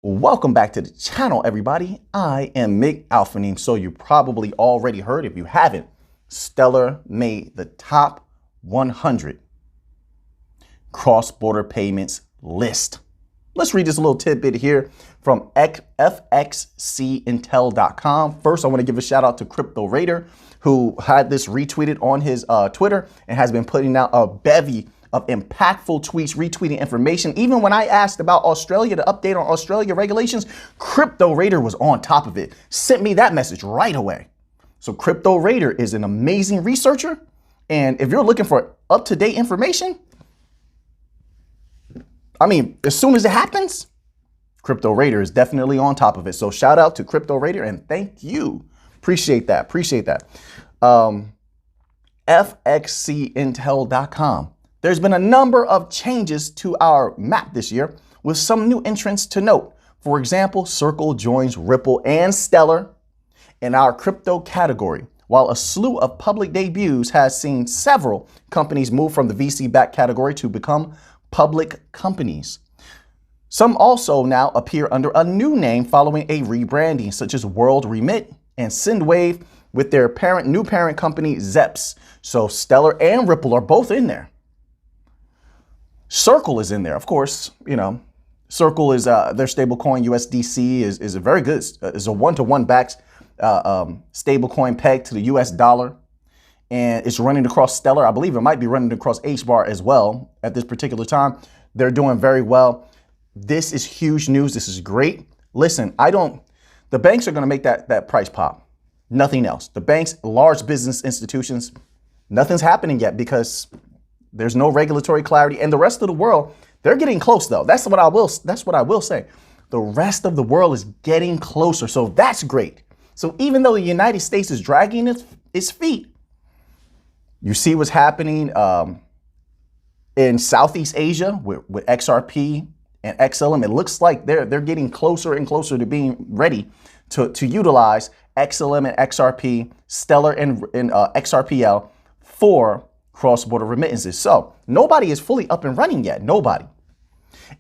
Welcome back to the channel, everybody. I am Mick Alphanim. So you probably already heard, if you haven't, Stellar made the top 100 cross-border payments list. Let's read this little tidbit here from fxcintel.com. First, I want to give a shout out to Crypto Raider, who had this retweeted on his Twitter and has been putting out a bevy of impactful tweets, retweeting information. Even when I asked about Australia, the update on Australia regulations, Crypto Raider was on top of it, sent me that message right away. So Crypto Raider is an amazing researcher. And if you're looking for up-to-date information, I mean, as soon as it happens, Crypto Raider is definitely on top of it. So shout out to Crypto Raider and thank you. Appreciate that. Appreciate that. fxcintel.com. There's been a number of changes to our map this year with some new entrants to note. For example, Circle joins Ripple and Stellar in our crypto category, while a slew of public debuts has seen several companies move from the VC-backed category to become public companies. Some also now appear under a new name following a rebranding, such as World Remit and Sendwave with their new parent company, Zeps. So Stellar and Ripple are both in there. Circle is in there, of course. You know, Circle is their stablecoin USDC is a very good, is a one-to-one backed stablecoin pegged to the US dollar, and it's running across Stellar. I believe it might be running across HBAR as well at this particular time. They're doing very well. This is huge news. This is great. Listen, the banks are going to make that price pop. Nothing else. The banks, large business institutions, nothing's happening yet because there's no regulatory clarity, and the rest of the world, they're getting close though. That's what I will say. The rest of the world is getting closer. So that's great. So even though the United States is dragging its feet, you see what's happening in Southeast Asia with XRP and XLM. It looks like they're getting closer and closer to being ready to utilize XLM and XRP, Stellar and XRPL for cross-border remittances. So nobody is fully up and running yet. Nobody.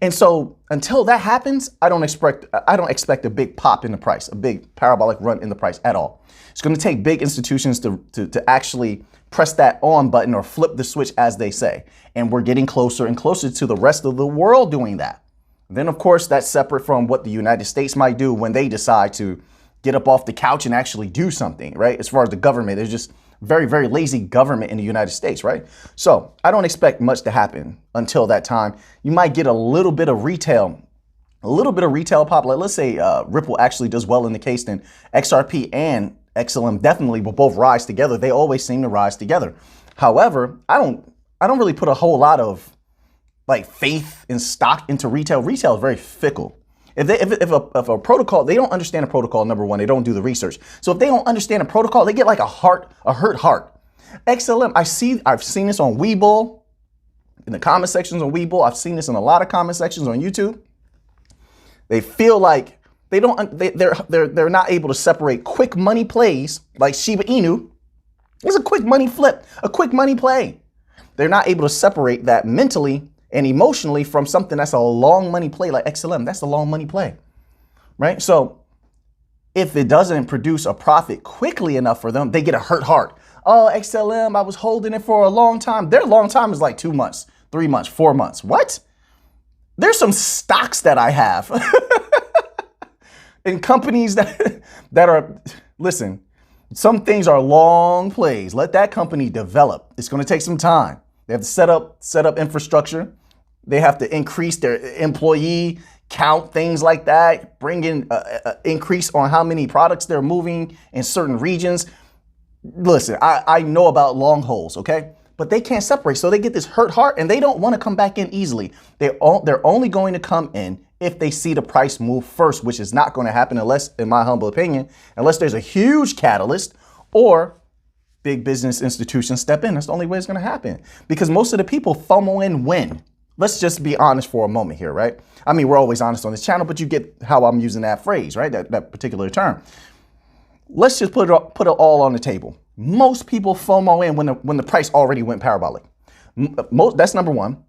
And so until that happens, I don't expect a big pop in the price, a big parabolic run in the price at all. It's going to take big institutions to actually press that on button or flip the switch, as they say. And we're getting closer and closer to the rest of the world doing that. Then, of course, that's separate from what the United States might do when they decide to get up off the couch and actually do something, right? As far as the government, there's just very, very lazy government in the United States, right? So I don't expect much to happen until that time. You might get a little bit of retail pop. Like, let's say Ripple actually does well in the case, then XRP and XLM definitely will both rise together. They always seem to rise together. However, I don't really put a whole lot of like faith and stock into retail. Retail is very fickle. If a protocol, they don't understand a protocol, number one, they don't do the research. So if they don't understand a protocol, they get like a hurt heart. XLM, I've seen this on Webull, in the comment sections on Webull. I've seen this in a lot of comment sections on YouTube. They feel like they're not able to separate quick money plays like Shiba Inu. It's a quick money flip, a quick money play. They're not able to separate that mentally and emotionally from something that's a long money play like XLM. That's a long money play, right? So if it doesn't produce a profit quickly enough for them, they get a hurt heart. Oh, XLM, I was holding it for a long time. Their long time is like 2 months, 3 months, 4 months. What? There's some stocks that I have in companies that are, listen, some things are long plays. Let that company develop. It's going to take some time. They have to set up infrastructure. They have to increase their employee count, things like that, bring in increase on how many products they're moving in certain regions. Listen, I know about long holes, okay? But they can't separate. So they get this hurt heart and they don't want to come back in easily. They're only going to come in if they see the price move first, which is not going to happen unless, in my humble opinion, unless there's a huge catalyst or big business institutions step in. That's the only way it's going to happen, because most of the people FOMO in win. Let's just be honest for a moment here, right? I mean, we're always honest on this channel, but you get how I'm using that phrase, right? That particular term. Let's just put it all on the table. Most people FOMO in when the price already went parabolic. That's number one.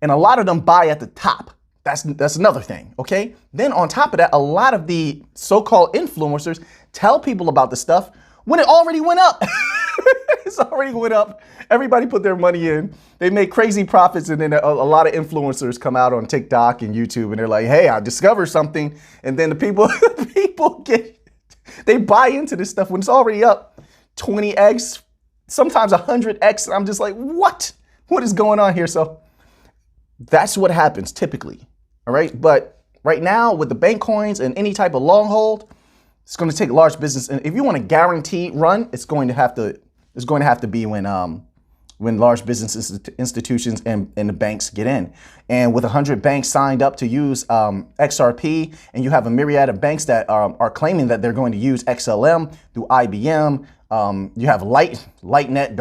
And a lot of them buy at the top. That's another thing, okay? Then on top of that, a lot of the so-called influencers tell people about the stuff when it already went up. It's already went up. Everybody put their money in. They make crazy profits, and then a lot of influencers come out on TikTok and YouTube, and they're like, "Hey, I discovered something," and then the people they buy into this stuff when it's already up 20x, sometimes 100x. And I'm just like, what? What is going on here? So that's what happens typically. All right. But right now with the bank coins and any type of long hold, it's going to take large business. And if you want a guaranteed run, it's going to have to be when large business institutions and the banks get in. And with 100 banks signed up to use XRP, and you have a myriad of banks that are claiming that they're going to use XLM through IBM. You have LightNet.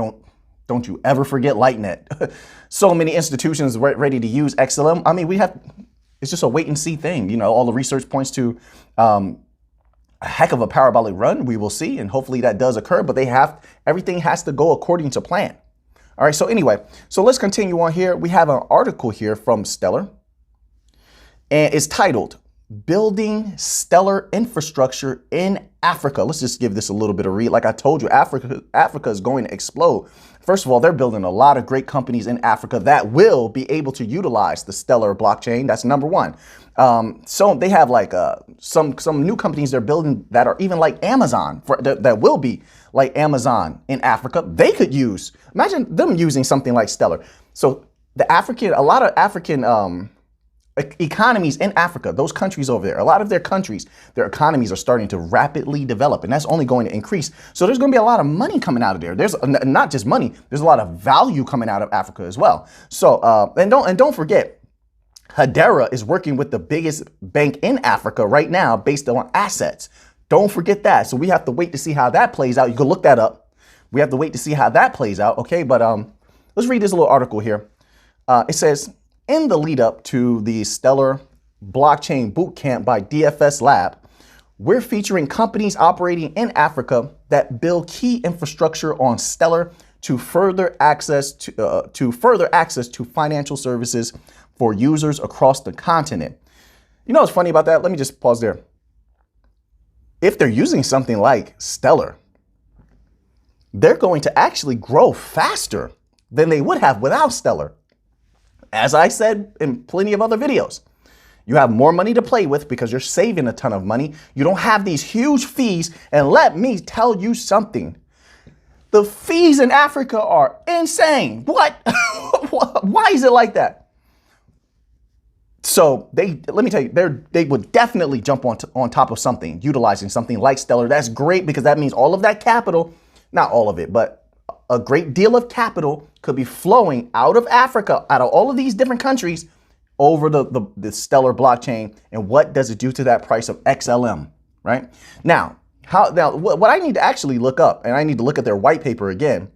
Don't you ever forget LightNet. So many institutions ready to use XLM. I mean, it's just a wait and see thing. You know, all the research points to a heck of a parabolic run. We will see, and hopefully that does occur, but everything has to go according to plan. All right, so anyway, so let's continue on here. We have an article here from Stellar, and it's titled, Building Stellar Infrastructure in Africa. Let's just give this a little bit of read. Like I told you, Africa is going to explode. First of all, they're building a lot of great companies in Africa that will be able to utilize the Stellar blockchain. That's number one. So they have like some new companies they're building that are even like Amazon, that will be like Amazon in Africa. They could imagine them using something like Stellar. So a lot of African economies in Africa, those countries over there, a lot of their economies are starting to rapidly develop, and that's only going to increase. So there's going to be a lot of money coming out of there. There's not just money, there's a lot of value coming out of Africa as well. So and don't forget, Hedera is working with the biggest bank in Africa right now based on assets. Don't forget that. So we have to wait to see how that plays out. You can look that up. We have to wait to see how that plays out. Okay, but let's read this little article here. It says, in the lead up to the Stellar Blockchain Bootcamp by DFS Lab, we're featuring companies operating in Africa that build key infrastructure on Stellar to further access to financial services for users across the continent. You know what's funny about that? Let me just pause there. If they're using something like Stellar, they're going to actually grow faster than they would have without Stellar. As I said in plenty of other videos, you have more money to play with because you're saving a ton of money. You don't have these huge fees. And let me tell you something. The fees in Africa are insane. What? Why is it like that? So let me tell you, they would definitely jump on top of something, utilizing something like Stellar. That's great because that means all of that capital, not all of it, but a great deal of capital could be flowing out of Africa, out of all of these different countries over the Stellar blockchain. And what does it do to that price of XLM, right? Now, what I need to actually look up, and I need to look at their white paper again,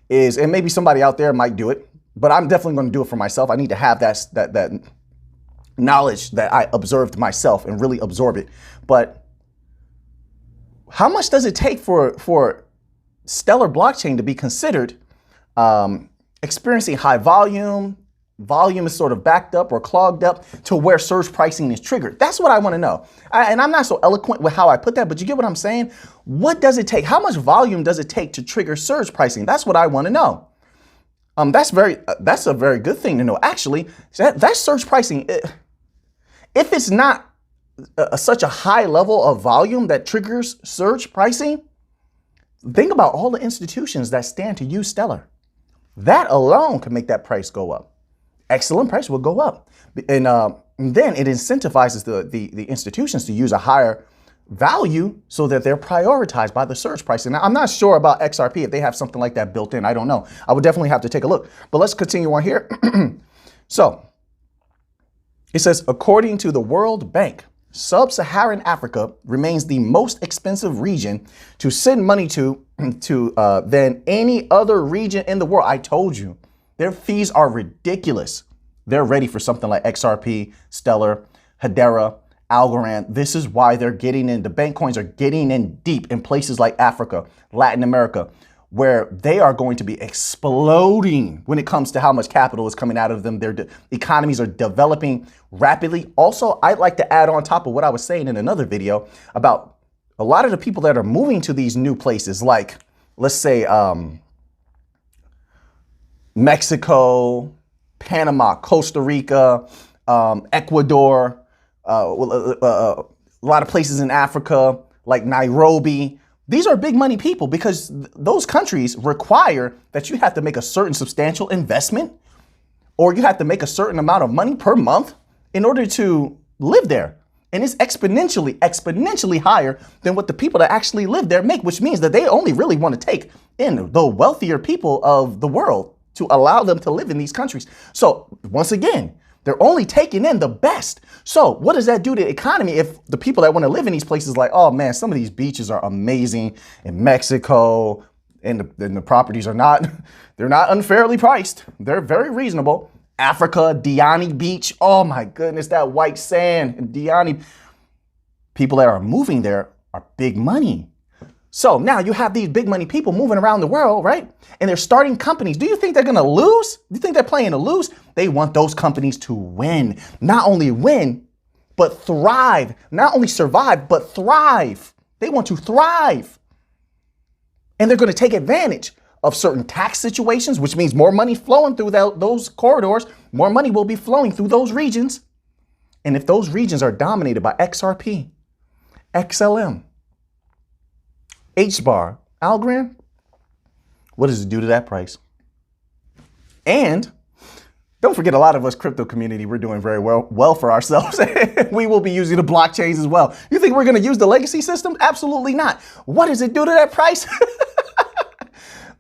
is, and maybe somebody out there might do it, but I'm definitely going to do it for myself. I need to have that knowledge that I observed myself and really absorb it. But how much does it take for Stellar blockchain to be considered experiencing high volume? Volume is sort of backed up or clogged up to where surge pricing is triggered. That's what I want to know. And I'm not so eloquent with how I put that, but you get what I'm saying? What does it take? How much volume does it take to trigger surge pricing? That's what I want to know. That's a very good thing to know. Actually, that surge pricing, if it's not such a high level of volume that triggers surge pricing, think about all the institutions that stand to use Stellar. That alone can make that price go up. XLM price will go up. And then it incentivizes the institutions to use a higher value so that they're prioritized by the surge pricing. Now, I'm not sure about XRP if they have something like that built in. I don't know. I would definitely have to take a look. But let's continue on here. So it says, according to the World Bank, Sub-Saharan Africa remains the most expensive region to send money to than any other region in the world. I told you, their fees are ridiculous. They're ready for something like XRP, Stellar, Hedera, Algorand. This is why they're getting in. The bank coins are getting in deep in places like Africa, Latin America. where they are going to be exploding when it comes to how much capital is coming out of them. Their economies are developing rapidly. Also, I'd like to add on top of what I was saying in another video about a lot of the people that are moving to these new places, like, let's say, Mexico, Panama, Costa Rica, Ecuador, a lot of places in Africa, like Nairobi. These are big money people because those countries require that you have to make a certain substantial investment, or you have to make a certain amount of money per month in order to live there. And it's exponentially higher than what the people that actually live there make, which means that they only really want to take in the wealthier people of the world to allow them to live in these countries. So once again, they're only taking in the best. So what does that do to the economy if the people that want to live in these places like, oh man, some of these beaches are amazing in Mexico, and the properties are not, they're not unfairly priced. They're very reasonable. Africa, Diani Beach. Oh my goodness, that white sand in Diani. People that are moving there are big money. So now you have these big money people moving around the world, right? And they're starting companies. Do you think they're going to lose? Do you think they're playing to lose? They want those companies to win. Not only win, but thrive. Not only survive, but thrive. They want to thrive. And they're going to take advantage of certain tax situations, which means more money flowing through those corridors. More money will be flowing through those regions. And if those regions are dominated by XRP, XLM, H-bar, Algorand, what does it do to that price? And don't forget, a lot of us crypto community, we're doing very well for ourselves. We will be using the blockchains as well. You think we're going to use the legacy system? Absolutely not. What does it do to that price?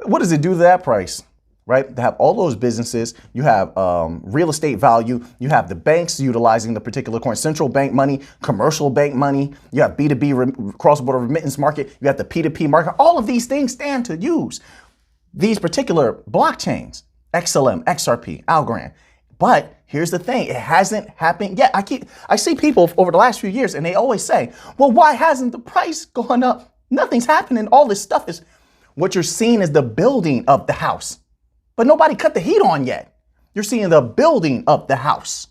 What does it do to that price? Right? To have all those businesses, you have real estate value, you have the banks utilizing the particular coin, central bank money, commercial bank money, you have B2B cross-border remittance market, you have the P2P market. All of these things stand to use these particular blockchains, XLM, XRP, Algorand. But here's the thing, it hasn't happened yet. I see people over the last few years and they always say, well, why hasn't the price gone up? Nothing's happening. All this stuff is, what you're seeing is the building of the house. But nobody cut the heat on yet. You're seeing the building of the house.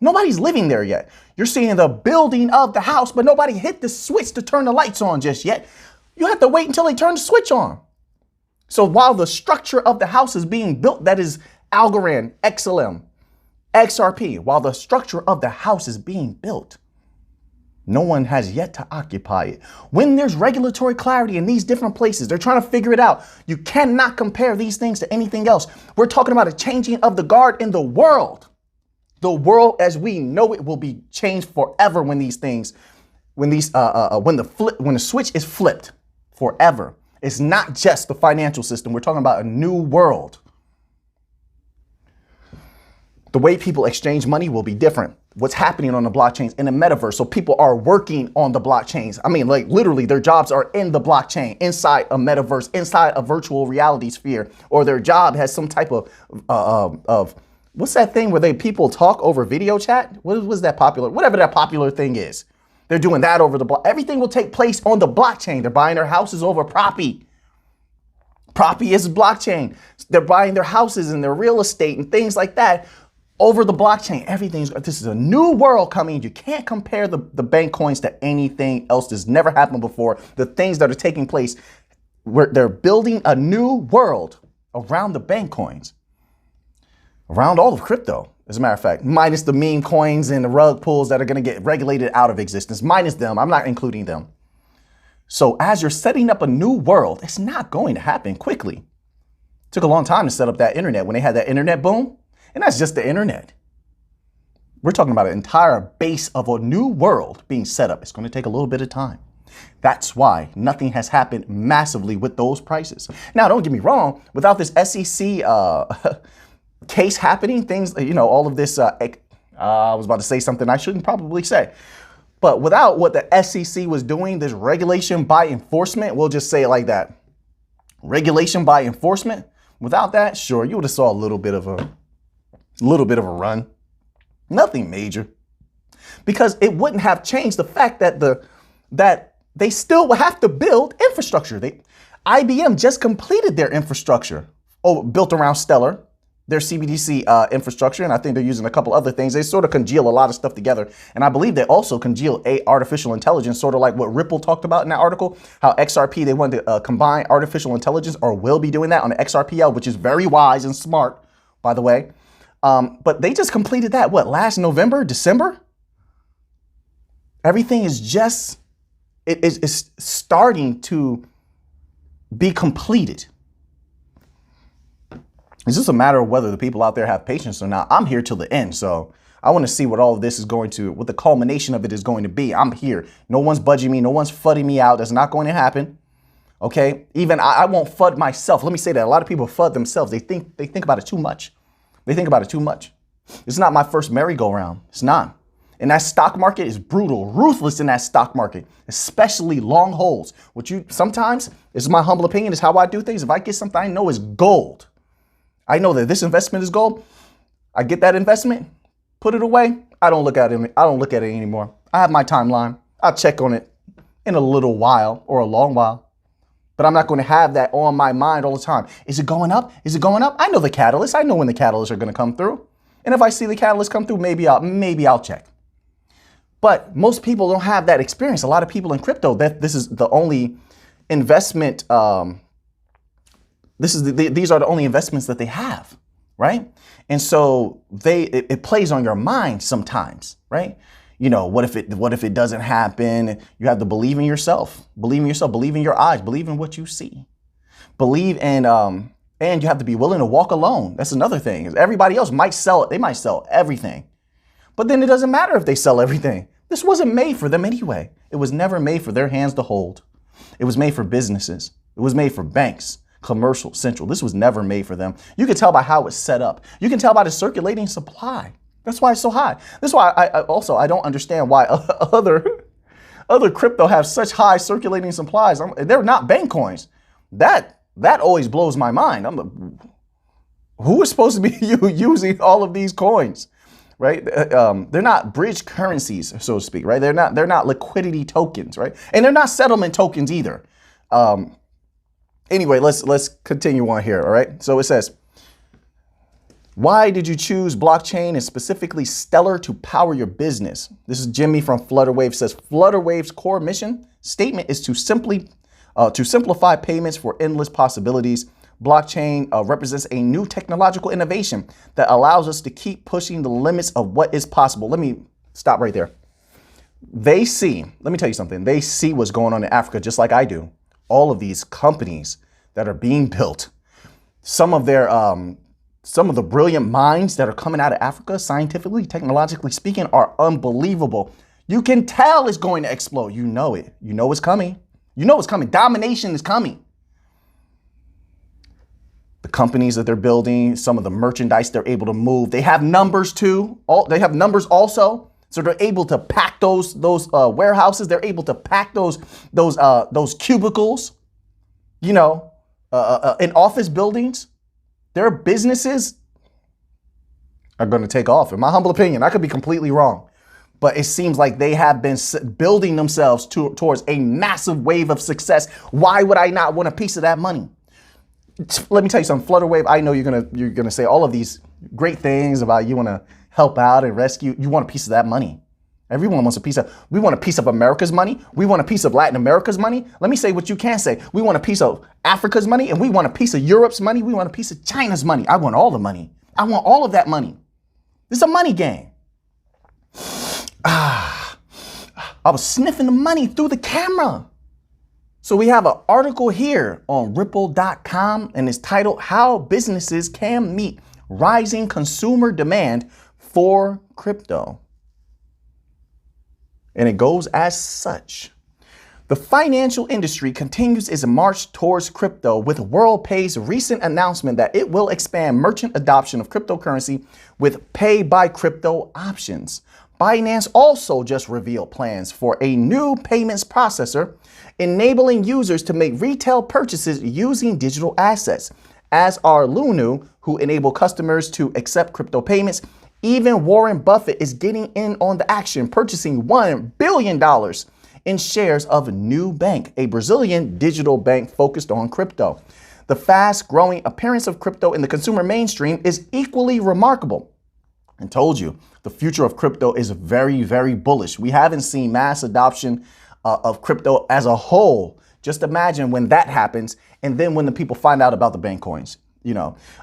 Nobody's living there yet. You're seeing the building of the house, but nobody hit the switch to turn the lights on just yet. You have to wait until they turn the switch on. So while the structure of the house is being built, that is Algorand, XLM, XRP, while the structure of the house is being built, no one has yet to occupy it. When there's regulatory clarity in these different places, they're trying to figure it out. You cannot compare these things to anything else. We're talking about a changing of the guard in the world. The world as we know it will be changed forever when these things, when the switch is flipped forever. It's not just the financial system. We're talking about a new world. The way people exchange money will be different. What's happening on the blockchains in the metaverse. So people are working on the blockchains. I mean, like literally their jobs are in the blockchain, inside a metaverse, inside a virtual reality sphere, or their job has some type of what's that thing where people talk over video chat? What was that popular? Whatever that popular thing is. They're doing that over the block. Everything will take place on the blockchain. They're buying their houses over Proppy. Proppy is blockchain. They're buying their houses and their real estate and things like that over the blockchain. This is a new world coming. You can't compare the bank coins to anything else. This never happened before. The things that are taking place, where they're building a new world around the bank coins, around all of crypto. As a matter of fact, minus the meme coins and the rug pulls that are going to get regulated out of existence, minus them. I'm not including them. So as you're setting up a new world, it's not going to happen quickly. It took a long time to set up that internet when they had that internet boom. And that's just the internet. We're talking about an entire base of a new world being set up. It's going to take a little bit of time. That's why nothing has happened massively with those prices. Now, don't get me wrong. Without this SEC case happening, things, all of this, I was about to say something I shouldn't probably say. But without what the SEC was doing, this regulation by enforcement, we'll just say it like that. Regulation by enforcement. Without that, sure, you would have saw a little bit of a run. Nothing major. Because it wouldn't have changed the fact that that they still will have to build infrastructure. IBM just completed their infrastructure, built around Stellar, their CBDC infrastructure, and I think they're using a couple other things. They sort of congeal a lot of stuff together, and I believe they also congeal artificial intelligence, sort of like what Ripple talked about in that article, how XRP, they want to combine artificial intelligence, or will be doing that on the XRPL, which is very wise and smart, by the way. But they just completed that, last November, December? Everything is just, it's starting to be completed. It's just a matter of whether the people out there have patience or not. I'm here till the end, so I want to see what all of this is going to, what the culmination of it is going to be. I'm here. No one's budging me. No one's fudding me out. That's not going to happen. Okay? Even I won't FUD myself. Let me say that. A lot of people FUD themselves. They think about it too much. They think about it too much. It's not my first merry-go-round. It's not. And that stock market is brutal, ruthless in that stock market, especially long holds. Sometimes, this is my humble opinion, is how I do things. If I get something I know is gold, I know that this investment is gold, I get that investment, put it away. I don't look at it. I don't look at it anymore. I have my timeline. I'll check on it in a little while or a long while, but I'm not going to have that on my mind all the time. Is it going up? Is it going up? I know the catalysts. I know when the catalysts are going to come through. And if I see the catalysts come through, maybe I'll check. But most people don't have that experience. A lot of people in crypto, this is the only investment. These are the only investments that they have, right? And so it plays on your mind sometimes, right? You know, what if it doesn't happen? You have to believe in yourself, believe in your eyes, believe in what you see, believe in, and you have to be willing to walk alone. That's another thing, is everybody else might sell it. They might sell everything, but then it doesn't matter if they sell everything. This wasn't made for them anyway. It was never made for their hands to hold. It was made for businesses. It was made for banks, commercial, central. This was never made for them. You can tell by how it's set up. You can tell by the circulating supply. That's why it's so high. That's why I don't understand why other crypto have such high circulating supplies. They're not bank coins. That always blows my mind. Who is supposed to be using all of these coins? Right? They're not bridge currencies, so to speak, right? They're not liquidity tokens, right? And they're not settlement tokens either. Anyway, let's continue on here, all right? So it says, why did you choose blockchain and specifically Stellar to power your business? This is Jimmy from Flutterwave. Says Flutterwave's core mission statement is to simplify payments for endless possibilities. Blockchain represents a new technological innovation that allows us to keep pushing the limits of what is possible. Let me stop right there. Let me tell you something. They see what's going on in Africa just like I do. All of these companies that are being built, some of the brilliant minds that are coming out of Africa, scientifically, technologically speaking, are unbelievable. You can tell it's going to explode. You know it. You know it's coming. You know it's coming. Domination is coming. The companies that they're building, some of the merchandise they're able to move, they have numbers too. They have numbers also. So they're able to pack those warehouses. They're able to pack those cubicles, you know, in office buildings. Their businesses are going to take off. In my humble opinion, I could be completely wrong, but it seems like they have been building themselves towards a massive wave of success. Why would I not want a piece of that money? Let me tell you something, Flutterwave. I know you're gonna say all of these great things about you want to help out and rescue. You want a piece of that money. Everyone wants a piece of. We want a piece of America's money. We want a piece of Latin America's money. Let me say what you can say. We want a piece of Africa's money, and we want a piece of Europe's money. We want a piece of China's money. I want all the money. I want all of that money. This is a money game. I was sniffing the money through the camera. So we have an article here on Ripple.com, and it's titled How Businesses Can Meet Rising Consumer Demand for Crypto. And it goes as such. The financial industry continues its march towards crypto, with WorldPay's recent announcement that it will expand merchant adoption of cryptocurrency with pay by crypto options. Binance also just revealed plans for a new payments processor, enabling users to make retail purchases using digital assets, as are Lunu, who enable customers to accept crypto payments. Even Warren Buffett is getting in on the action, purchasing $1 billion in shares of Nubank, a Brazilian digital bank focused on crypto. The fast-growing appearance of crypto in the consumer mainstream is equally remarkable. I told you, the future of crypto is very, very bullish. We haven't seen mass adoption of crypto as a whole. Just imagine when that happens, and then when the people find out about the bank coins.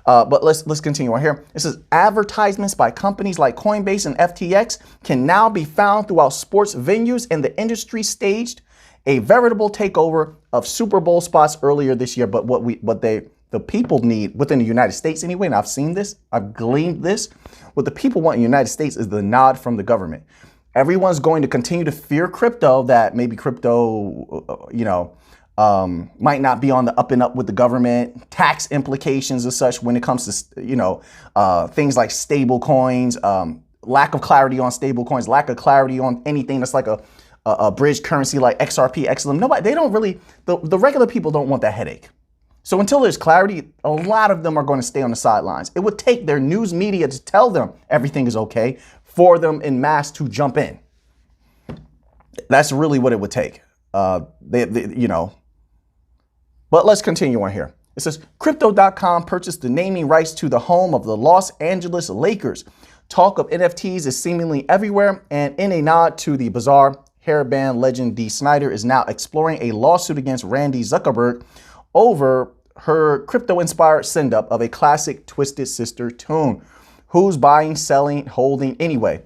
But let's continue on here. It says advertisements by companies like Coinbase and FTX can now be found throughout sports venues, and the industry staged a veritable takeover of Super Bowl spots earlier this year. But the people need within the United States anyway, and I've seen this, I've gleaned this, what the people want in the United States is the nod from the government. Everyone's going to continue to fear crypto, that maybe crypto, might not be on the up and up with the government, tax implications and such when it comes to, things like stable coins, lack of clarity on stable coins, lack of clarity on anything that's like a bridge currency like XRP XLM. They don't really, the regular people don't want that headache. So until there's clarity, a lot of them are going to stay on the sidelines. It would take their news media to tell them everything is okay for them en masse to jump in. That's really what it would take. But let's continue on here. It says Crypto.com purchased the naming rights to the home of the Los Angeles Lakers. Talk of NFTs is seemingly everywhere, and in a nod to the bizarre hairband legend, Dee Snider is now exploring a lawsuit against Randy Zuckerberg over her crypto-inspired send-up of a classic Twisted Sister tune. Who's buying, selling, holding anyway?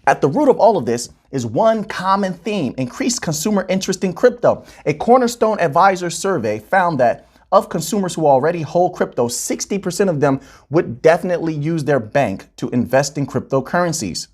At the root of all of this is one common theme: increased consumer interest in crypto. A Cornerstone Advisor survey found that of consumers who already hold crypto, 60% of them would definitely use their bank to invest in cryptocurrencies.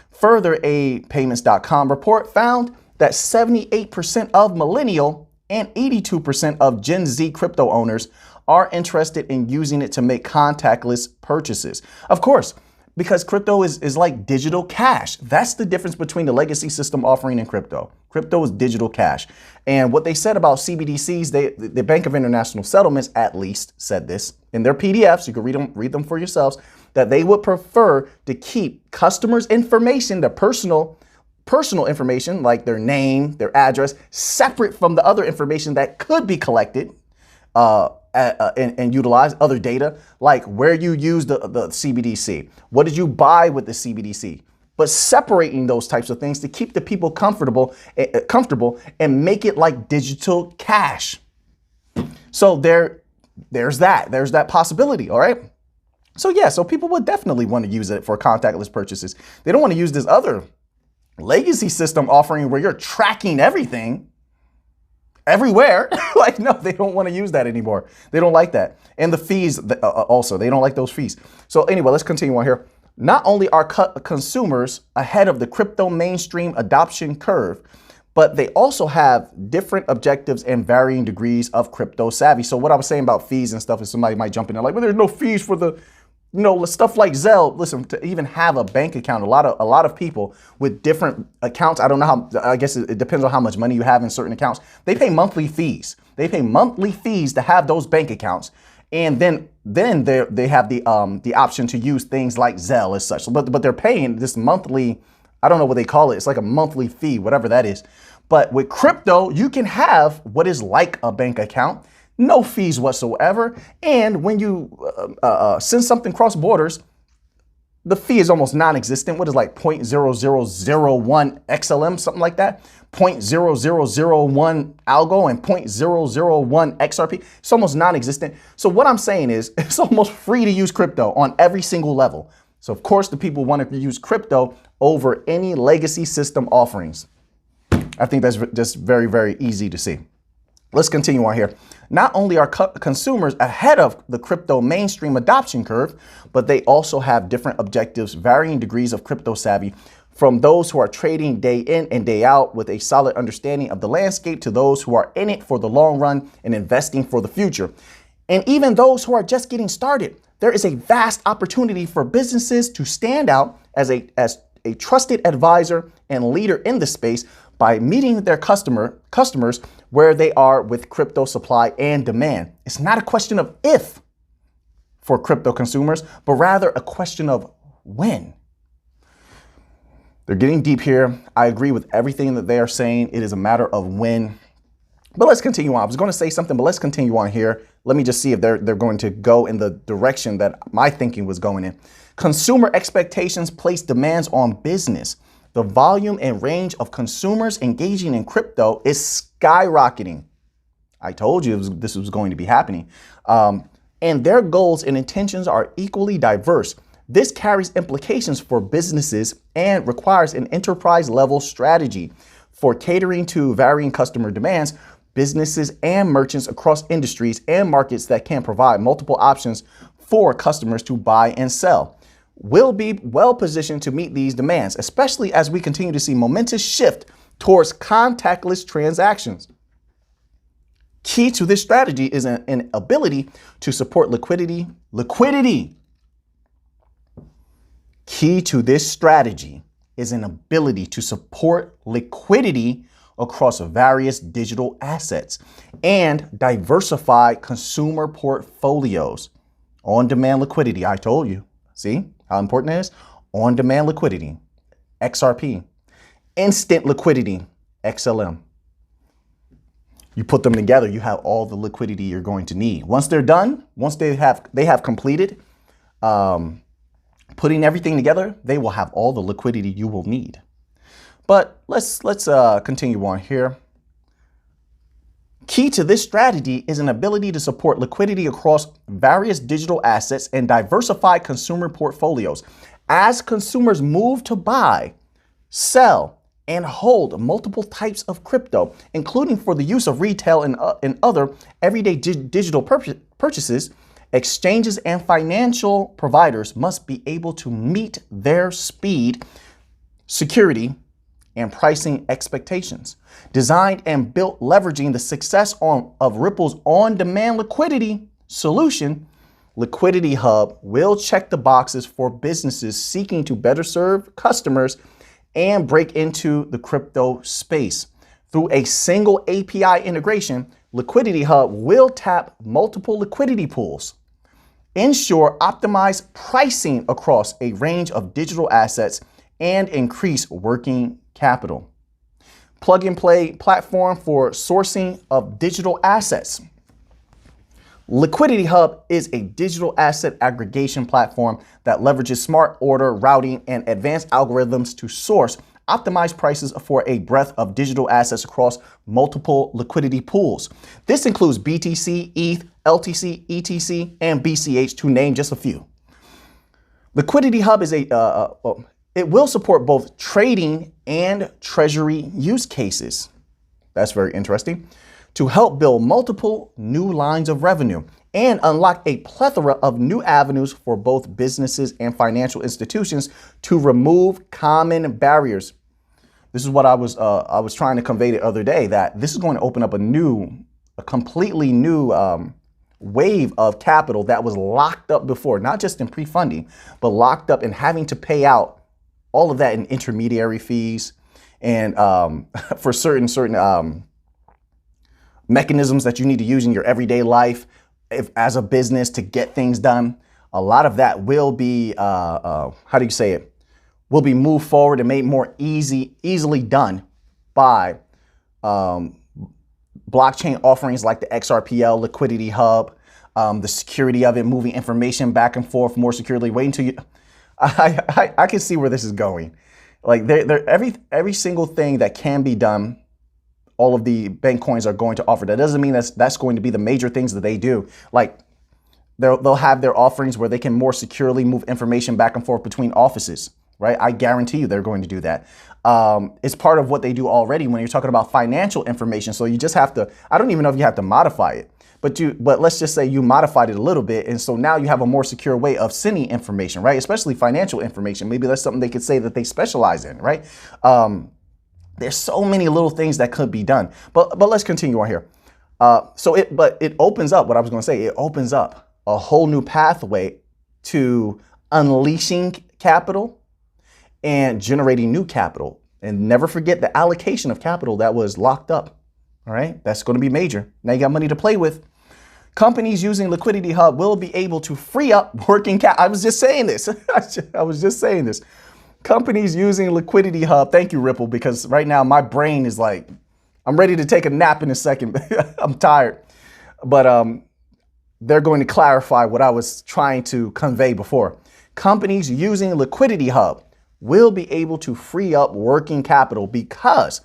Further, a Payments.com report found that 78% of millennial and 82% of Gen Z crypto owners are interested in using it to make contactless purchases. Of course, because crypto is like digital cash. That's the difference between the legacy system offering and crypto. Crypto is digital cash. And what they said about CBDCs, the Bank of International Settlements at least said this in their PDFs, you can read them for yourselves, that they would prefer to keep customers' information, their personal information like their name, their address, separate from the other information that could be collected and utilize other data, like where you use the CBDC, what did you buy with the CBDC, but separating those types of things to keep the people comfortable and make it like digital cash. So there's that possibility. All right. So yeah, so people would definitely want to use it for contactless purchases. They don't want to use this other legacy system offering where you're tracking everything everywhere. Like, no, they don't want to use that anymore. They don't like that. And the fees also, they don't like those fees. So anyway, let's continue on here. Not only are consumers ahead of the crypto mainstream adoption curve, but they also have different objectives and varying degrees of crypto savvy. So what I was saying about fees and stuff is somebody might jump in there like, well, there's no fees for the stuff like Zelle. Listen, to even have a bank account, a lot of people with different accounts, I don't know how, I guess it depends on how much money you have in certain accounts. They pay monthly fees. They pay monthly fees to have those bank accounts. And then they have the option to use things like Zelle as such. But they're paying this monthly, I don't know what they call it. It's like a monthly fee, whatever that is. But with crypto, you can have what is like a bank account. No fees whatsoever. And when you send something cross borders, the fee is almost non-existent. What is like 0.0001 XLM, something like that? 0.0001 algo and 0.001 XRP. It's almost non-existent. So what I'm saying is it's almost free to use crypto on every single level. So of course the people want to use crypto over any legacy system offerings. I think that's just very, very easy to see. Let's continue on here. Not only are consumers ahead of the crypto mainstream adoption curve, but they also have different objectives, varying degrees of crypto savvy, from those who are trading day in and day out with a solid understanding of the landscape to those who are in it for the long run and investing for the future. And even those who are just getting started, there is a vast opportunity for businesses to stand out as a trusted advisor and leader in the space by meeting their customers where they are with crypto supply and demand. It's not a question of if for crypto consumers, but rather a question of when. They're getting deep here. I agree with everything that they are saying. It is a matter of when. But let's continue on. I was going to say something, but let's continue on here. Let me just see if they're going to go in the direction that my thinking was going in. Consumer expectations place demands on business. The volume and range of consumers engaging in crypto is skyrocketing. I told you this was going to be happening. And their goals and intentions are equally diverse. This carries implications for businesses and requires an enterprise-level strategy for catering to varying customer demands. Businesses and merchants across industries and markets that can provide multiple options for customers to buy and sell will be well positioned to meet these demands, especially as we continue to see momentous shift towards contactless transactions. Key to this strategy is an ability to support liquidity. Key to this strategy is an ability to support liquidity across various digital assets and diversify consumer portfolios. On-demand liquidity, I told you. See how important it is? On-demand liquidity, XRP. Instant liquidity, XLM. You put them together, you have all the liquidity you're going to need. Once they're done, once they have completed putting everything together, they will have all the liquidity you will need. But let's continue on here. Key to this strategy is an ability to support liquidity across various digital assets and diversify consumer portfolios. As consumers move to buy, sell, and hold multiple types of crypto, including for the use of retail and other everyday digital purchases, exchanges and financial providers must be able to meet their speed, security, and pricing expectations. Designed and built leveraging the success of Ripple's on-demand liquidity solution, Liquidity Hub will check the boxes for businesses seeking to better serve customers and break into the crypto space. Through a single API integration, Liquidity Hub will tap multiple liquidity pools, ensure optimized pricing across a range of digital assets, and increase working capital. Plug and play platform for sourcing of digital assets. Liquidity Hub is a digital asset aggregation platform that leverages smart order routing and advanced algorithms to source optimized prices for a breadth of digital assets across multiple liquidity pools. This includes BTC, ETH, LTC, ETC, and BCH, to name just a few. Liquidity Hub is it will support both trading and treasury use cases. That's very interesting. To help build multiple new lines of revenue and unlock a plethora of new avenues for both businesses and financial institutions to remove common barriers. This is what I was trying to convey the other day, that this is going to open up a completely new wave of capital that was locked up before, not just in pre-funding, but locked up and having to pay out all of that in intermediary fees and for certain mechanisms that you need to use in your everyday life as a business to get things done. A lot of that will be, will be moved forward and made more easily done by blockchain offerings like the XRPL Liquidity Hub, the security of it, moving information back and forth more securely. Wait until you, I can see where this is going. Like every single thing that can be done, all of the bank coins are going to offer. That doesn't mean that's going to be the major things that they do. Like they'll have their offerings where they can more securely move information back and forth between offices, right? I guarantee you they're going to do that. It's part of what they do already when you're talking about financial information. So you just have to, I don't even know if you have to modify it, but let's just say you modified it a little bit. And so now you have a more secure way of sending information, right? Especially financial information. Maybe that's something they could say that they specialize in, right? There's so many little things that could be done, but let's continue on here. But it opens up what I was going to say. It opens up a whole new pathway to unleashing capital and generating new capital. And never forget the allocation of capital that was locked up. All right, that's going to be major. Now you got money to play with. Companies using Liquidity Hub will be able to free up working capital. I was just saying this. I was just saying this. Companies using Liquidity Hub. Thank you, Ripple, because right now my brain is like, I'm ready to take a nap in a second. I'm tired. But they're going to clarify what I was trying to convey before. Companies using Liquidity Hub will be able to free up working capital because,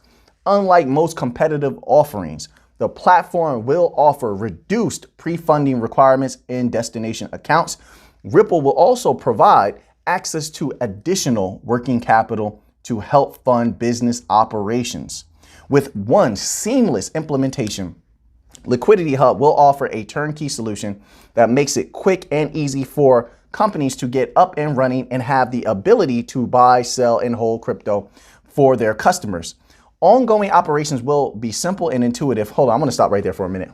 unlike most competitive offerings, the platform will offer reduced pre-funding requirements in destination accounts. Ripple will also provide access to additional working capital to help fund business operations. With one seamless implementation, Liquidity Hub will offer a turnkey solution that makes it quick and easy for companies to get up and running and have the ability to buy, sell, and hold crypto for their customers. Ongoing operations will be simple and intuitive. Hold on, I'm going to stop right there for a minute.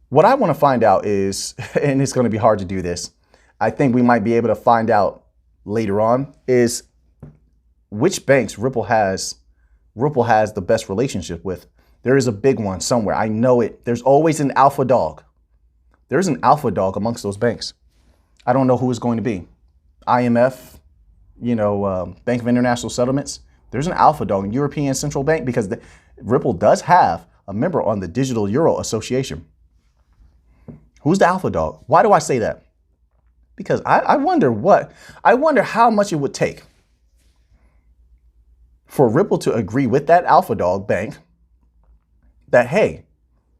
What I want to find out is, and it's going to be hard to do this, I think we might be able to find out later on, is which banks Ripple has the best relationship with. There is a big one somewhere. I know it. There's always an alpha dog. There's an alpha dog amongst those banks. I don't know who it's going to be. IMF, Bank of International Settlements. There's an alpha dog, European Central Bank, because Ripple does have a member on the Digital Euro Association. Who's the alpha dog? Why do I say that? Because I wonder how much it would take for Ripple to agree with that alpha dog bank that, hey,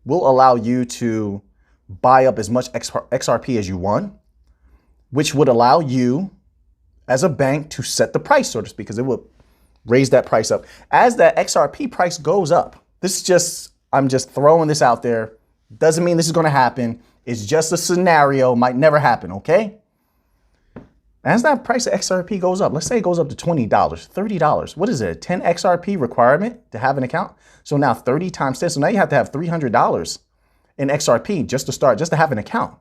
we'll allow you to buy up as much XRP as you want, which would allow you as a bank to set the price, so to speak, because it would raise that price up. As that XRP price goes up, I'm just throwing this out there. Doesn't mean this is going to happen. It's just a scenario, might never happen, okay? As that price of XRP goes up, let's say it goes up to $20, $30. What is it, a 10 XRP requirement to have an account? So now 30 times 10. So now you have to have $300 in XRP just to have an account.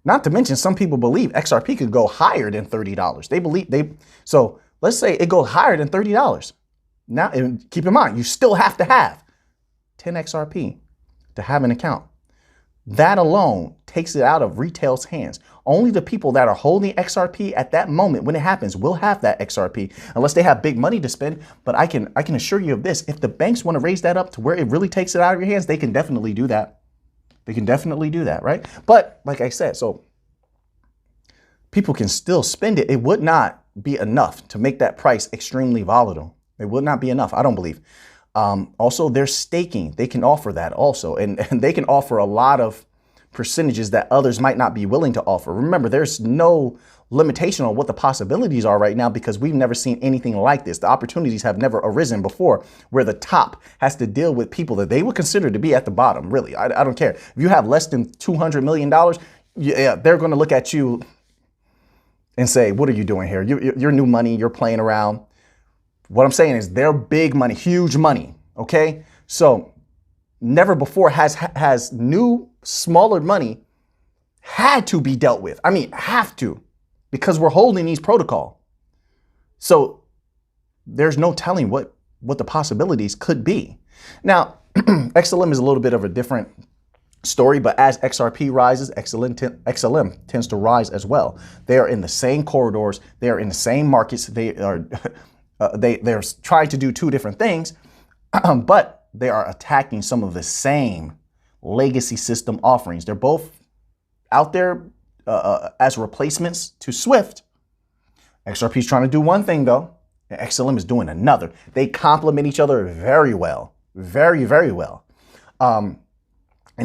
Not to mention, some people believe XRP could go higher than $30. So let's say it goes higher than $30. Now, and keep in mind, you still have to have 10 XRP to have an account. That alone takes it out of retail's hands. Only the people that are holding XRP at that moment when it happens will have that XRP, unless they have big money to spend. But I can assure you of this. If the banks want to raise that up to where it really takes it out of your hands, they can definitely do that. They can definitely do that, right? But like I said, so people can still spend it. It would not be enough to make that price extremely volatile. It would not be enough, I don't believe. Also, their staking, they can offer that also. And they can offer a lot of percentages that others might not be willing to offer. Remember, there's no limitation on what the possibilities are right now because we've never seen anything like this. The opportunities have never arisen before where the top has to deal with people that they would consider to be at the bottom. Really, I don't care. If you have less than $200 million, yeah, they're going to look at you and say, what are you doing here? You're new money. You're playing around. What I'm saying is they're big money, huge money. OK, so never before has new, smaller money had to be dealt with. I mean, have to, because we're holding these protocol. So there's no telling what the possibilities could be. Now, XLM is a little bit of a different story, but as XRP rises, XLM tends to rise as well. They are in the same corridors. They are in the same markets. They're trying to do two different things, but they are attacking some of the same legacy system offerings. They're both out there as replacements to Swift. XRP is trying to do one thing, though. And XLM is doing another. They complement each other very well. Very, very well. And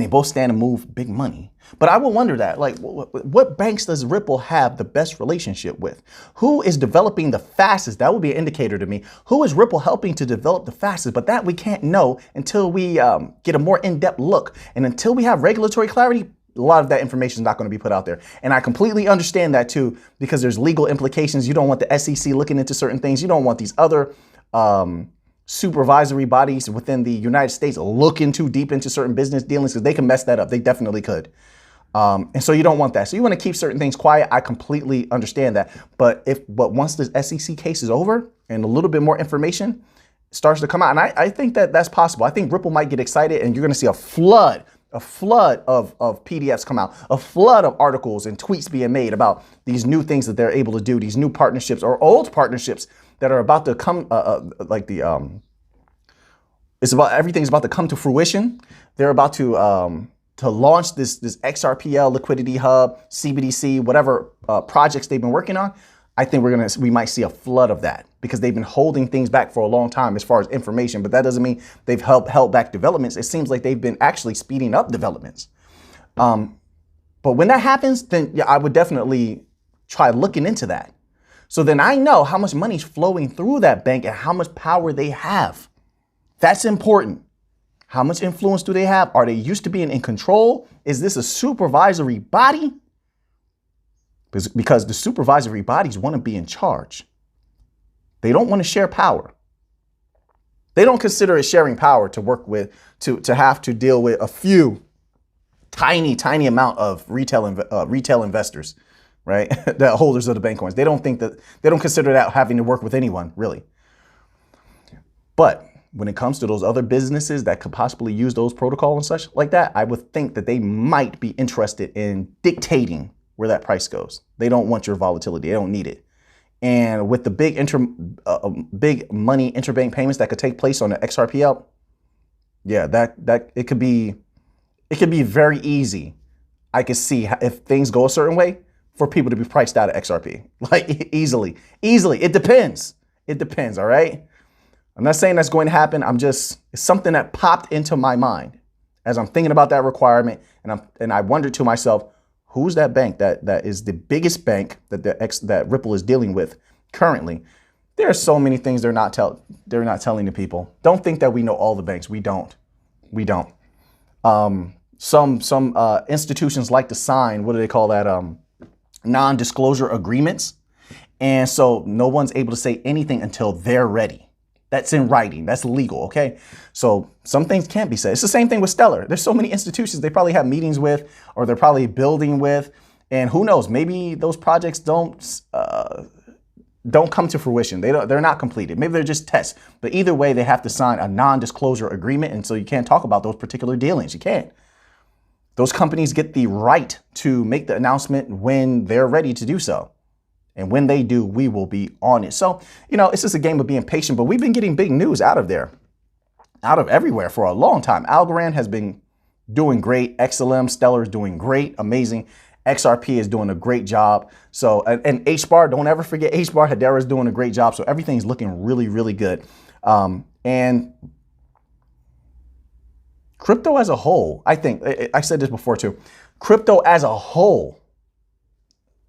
they both stand to move big money. But I will wonder that, like, what banks does Ripple have the best relationship with? Who is developing the fastest? That would be an indicator to me. Who is Ripple helping to develop the fastest? But that we can't know until we get a more in-depth look. And until we have regulatory clarity, a lot of that information is not going to be put out there. And I completely understand that, too, because there's legal implications. You don't want the SEC looking into certain things. You don't want these other supervisory bodies within the United States looking too deep into certain business dealings because they can mess that up. They definitely could. And so you don't want that. So you want to keep certain things quiet. I completely understand that. But once the SEC case is over and a little bit more information starts to come out, and I think that that's possible. I think Ripple might get excited and you're going to see a flood A flood of PDFs come out, a flood of articles and tweets being made about these new things that they're able to do, these new partnerships or old partnerships that are about to come, everything's about to come to fruition. They're about to launch this XRPL Liquidity Hub, CBDC, whatever projects they've been working on. I think we might see a flood of that because they've been holding things back for a long time as far as information, but that doesn't mean they've held back developments. It seems like they've been actually speeding up developments. But when that happens, then yeah, I would definitely try looking into that. So then I know how much money's flowing through that bank and how much power they have. That's important. How much influence do they have? Are they used to being in control? Is this a supervisory body? Because the supervisory bodies want to be in charge. They don't want to share power. They don't consider it sharing power to work with, to have to deal with a few tiny amount of retail investors, right? The holders of the bank coins. They don't consider that having to work with anyone, really. But when it comes to those other businesses that could possibly use those protocols and such like that, I would think that they might be interested in dictating where that price goes. They don't want your volatility. They don't need it. And with the big money interbank payments that could take place on the XRPL, yeah, that it could be very easy. I could see if things go a certain way for people to be priced out of XRP, like easily. It depends. All right. I'm not saying that's going to happen. It's something that popped into my mind as I'm thinking about that requirement. And I wondered to myself, who's that bank that is the biggest bank that Ripple is dealing with currently? There are so many things they're not telling the people. Don't think that we know all the banks. We don't. Some institutions like to sign, what do they call that? Non-disclosure agreements. And so no one's able to say anything until they're ready. That's in writing. That's legal. Okay. So some things can't be said. It's the same thing with Stellar. There's so many institutions they probably have meetings with, or they're probably building with, and who knows, maybe those projects don't come to fruition. They're not completed. Maybe they're just tests, but either way, they have to sign a non-disclosure agreement. And so you can't talk about those particular dealings. You can't. Those companies get the right to make the announcement when they're ready to do so. And when they do, we will be on it. So, it's just a game of being patient, but we've been getting big news out of everywhere for a long time. Algorand has been doing great. XLM, Stellar is doing great, amazing. XRP is doing a great job. So, and HBAR, don't ever forget HBAR, Hedera is doing a great job. So everything's looking really, really good. And crypto as a whole, I think, I said this before too, crypto as a whole,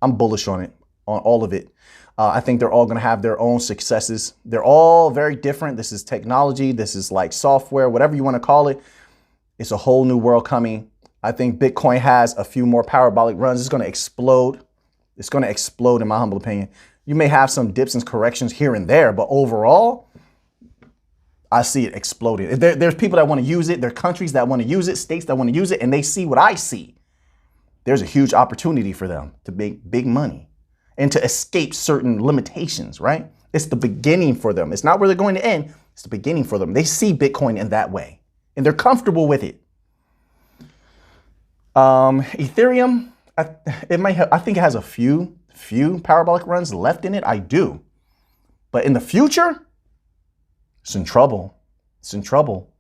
I'm bullish on it. On all of it. I think they're all going to have their own successes. They're all very different. This is technology. This is like software, whatever you want to call it. It's a whole new world coming. I think Bitcoin has a few more parabolic runs. It's going to explode. It's going to explode, in my humble opinion. You may have some dips and corrections here and there, but overall, I see it exploding. There's people that want to use it. There are countries that want to use it, states that want to use it, and they see what I see. There's a huge opportunity for them to make big money and to escape certain limitations, right? It's the beginning for them. It's not where they're going to end. It's the beginning for them. They see Bitcoin in that way, and they're comfortable with it. Ethereum, I think it has a few parabolic runs left in it. I do. But in the future, it's in trouble. It's in trouble.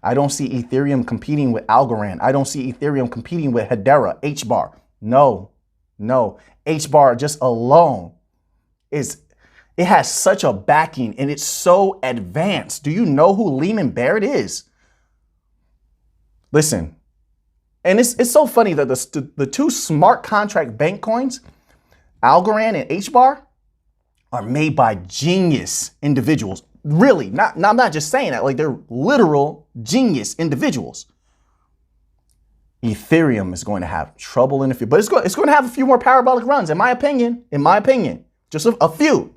I don't see Ethereum competing with Algorand. I don't see Ethereum competing with Hedera, HBAR. No. HBAR just alone it has such a backing and it's so advanced. Do you know who Lehman Barrett is? Listen, and it's so funny that the two smart contract bank coins, Algorand and HBAR, are made by genius individuals. Really, I'm not just saying that, like they're literal genius individuals. Ethereum is going to have trouble in a few, but it's going to have a few more parabolic runs, in my opinion, just a few,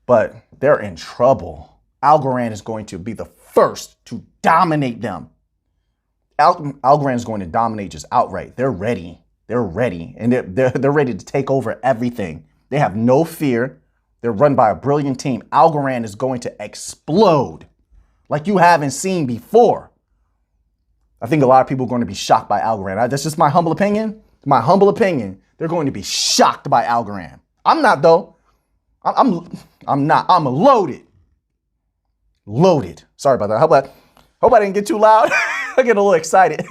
but they're in trouble. Algorand is going to be the first to dominate them. Algorand is going to dominate just outright. They're ready. And they're ready to take over everything. They have no fear. They're run by a brilliant team. Algorand is going to explode like you haven't seen before. I think a lot of people are going to be shocked by Algorand. That's just my humble opinion. My humble opinion. They're going to be shocked by Algorand. I'm not though. I'm not. I'm loaded. Loaded. Sorry about that. Hope I didn't get too loud. I get a little excited.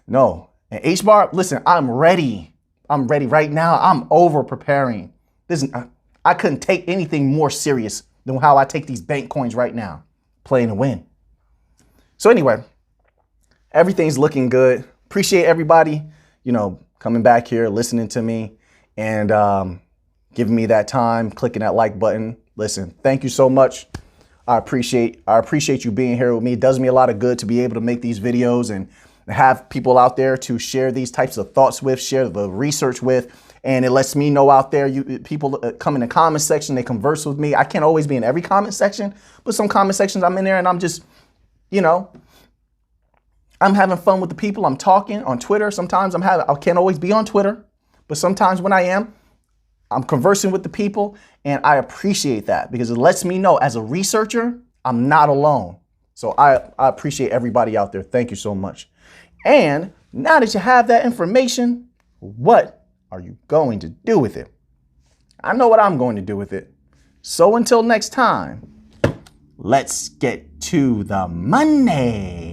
No. And HBAR, listen, I'm ready. I'm ready right now. I'm over preparing. Listen, I couldn't take anything more serious than how I take these bank coins right now. Playing to win. So anyway, everything's looking good. Appreciate everybody, coming back here, listening to me, and giving me that time, clicking that like button. Listen, thank you so much. I appreciate you being here with me. It does me a lot of good to be able to make these videos and have people out there to share these types of thoughts with, share the research with. And it lets me know out there, people come in the comment section, they converse with me. I can't always be in every comment section, but some comment sections I'm in there and I'm just, I'm having fun with the people. I'm talking on Twitter. Sometimes I can't always be on Twitter, but sometimes when I am, I'm conversing with the people, and I appreciate that because it lets me know as a researcher, I'm not alone. So I appreciate everybody out there. Thank you so much. And now that you have that information, what are you going to do with it? I know what I'm going to do with it. So until next time, let's get to the money.